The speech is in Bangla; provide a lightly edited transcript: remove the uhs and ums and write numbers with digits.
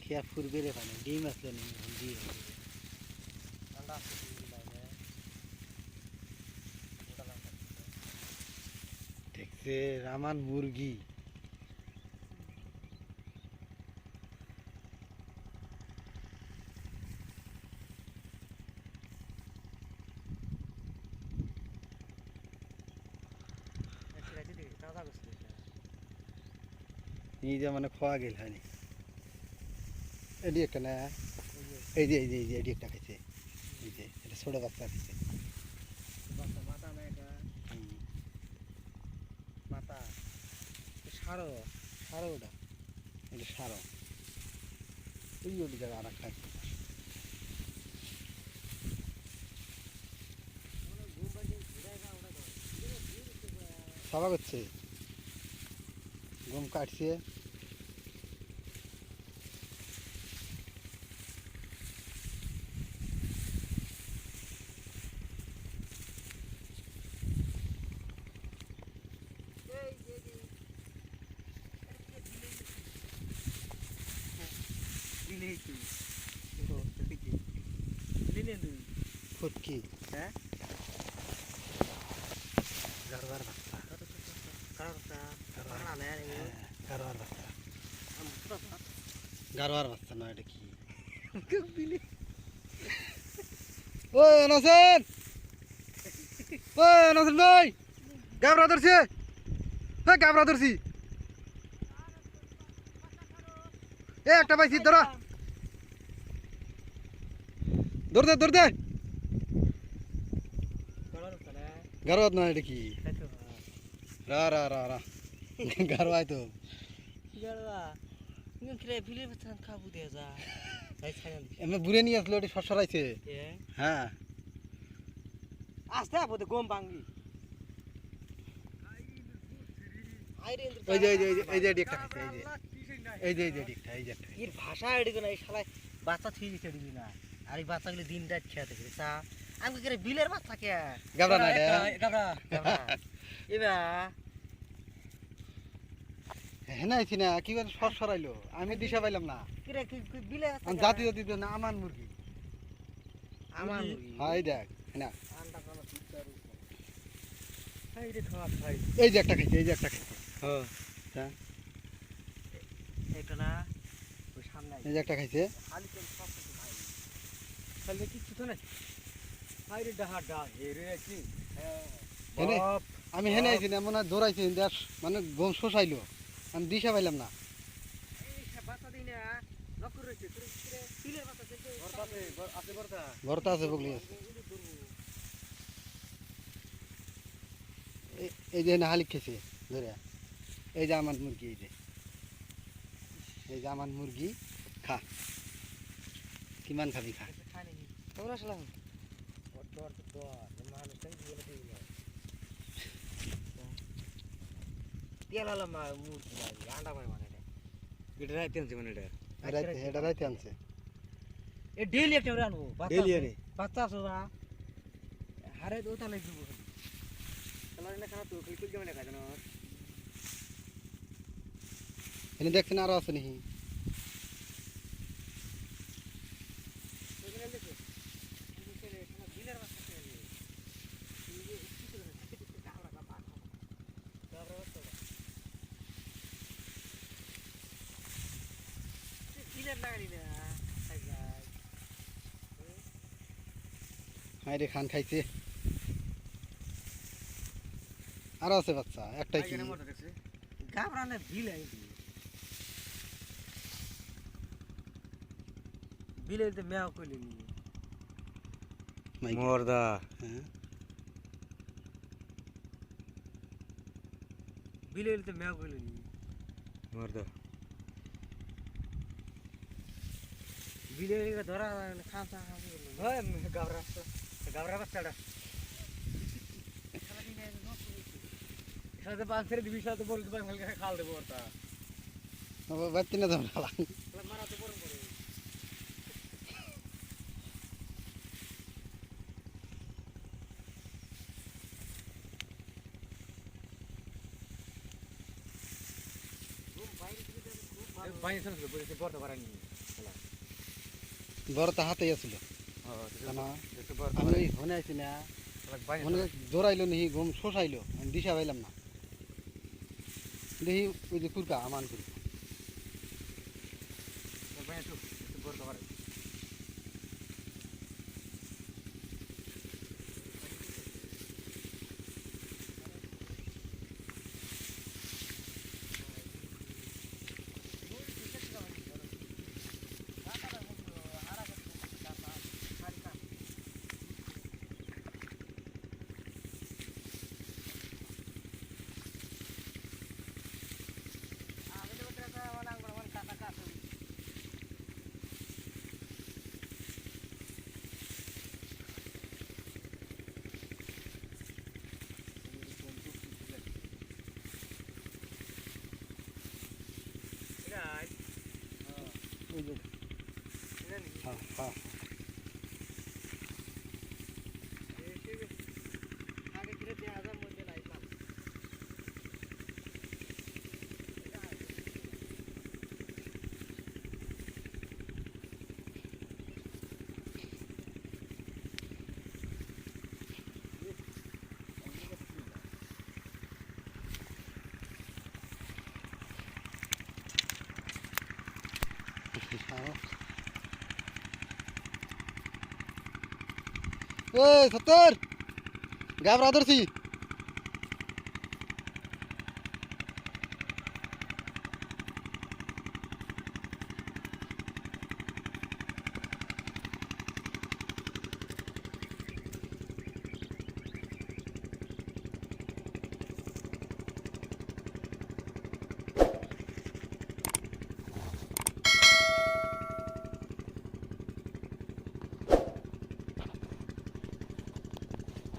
খেয়া ফুরবে রে পানি ডিম আসলো নি ডিম দেখছে রামান মুরগি নিজে মানে খাওয়া গেল হয়নি এটি একটা না এই যে এটি একটা খাইছে এই যে এটা ছোট বাচ্চা খাইছে মাথা সারো সারো ওটা এটা সারো ওই ওটি জায়গা আর খাইছে সবা করছে গম কাটছে ফুটকি হ্যাঁ গারবার বাচ্চা গারবার বাচ্চা গারবার বাচ্চা না এটা কি ওই নসেন ভাই গাবরা ধরছে হ্যাঁ গাবরা ধরছি এ একটা পাইছি ধরো ধরতে গারবাত না এটা কি রা রা রা রা গারবাই তো এমনি বুড়ে নিয়ে আসলো ওটি সরাইছে হ্যাঁ আস্তে আপদে গম ভাঙ্গি এই যে একটা খাইছে এই যে একটা এর ভাষা এদিকে না এই শালায় বাচ্চা থুই দিতে দিবি না আর এই বাচ্চাগুলো দিন রাত খেতে থাকে চা আমি করে বিলের বাচ্চা কে গাবরা না গাবরা এবা হ্যাঁ আইছি না কি করে সরাইলো আমি দিশা পাইলাম না কিরে কি বিলে জাতি না আমার মুরগি আমার হ্যাঁ এই দেখ না আন্ডা কালো পিটার এই রে খাওয়া খাই এই যে একটা খাইছে হ্যাঁ এটা না ওই সামনে এই যে একটা খাইছে খালি কোন সব কিছু ভাই খালি কিছু তো না হাই রে ডাহা হে রে কি হ্যাঁ আমি হেনে আইছি না মনে দৌড়াইছি দেখ মানে গম শোষাইলো আমি দিশা পাইলাম না এই বাচ্চা দিই না নকর রইছে পিলের বাচ্চা দেখে ভর্তা আছে বগলি আছে এই যে না হালিক খেয়েছে ধরে এই যে আমার মুরগি এই যে আমার মুরগি খা কিমান খাবি খা কেমন আসলাম আন্ডা পাই মানে এটা রাইতে আনছে মানে এটা রাইতে আনছে এ ডেইলি একটা করে আনবো ডেইলি আরে বাচ্চা আছে না হারে দো তাহলে দিব কালার না খানা তো কিল কেমন দেখা জানো এনে দেখছেন আরো আছে নাকি হাই রে খান খাইছে আরো আছে বাচ্চা একটাই কি গাবরানে বিলে বিলে তো মেও কইলি মর্দা হ্যাঁ বিলে তো মেও কইলি মর্দা বিলে ধরা খাসা হয় গাবরা বাচ্চাটা সাথে পাঁচ ফেরে দিবি সাথে বলতে পারি হালকা খাল দেবো ওটা বাচ্চি না দাম মারা তো গরম করে বাইরে থেকে খুব ভালো বাইরে শুনছো বলেছে পড়তে পারেনি বড়টা হাতেই আছিল না একটু বড় আমি ওই হনে আইছি না মনে জোরাইলো নিহি ঘুম শোষাইলো আমি দিশা পাইলাম না দেখি ওই যে কুরকা আমান কুরকা একটু বড় করে ওই যে হ্যাঁ হ্যাঁ আগে কিনে 3000 মধ্যে লাইলাম এই 70 গাবরা ধরছি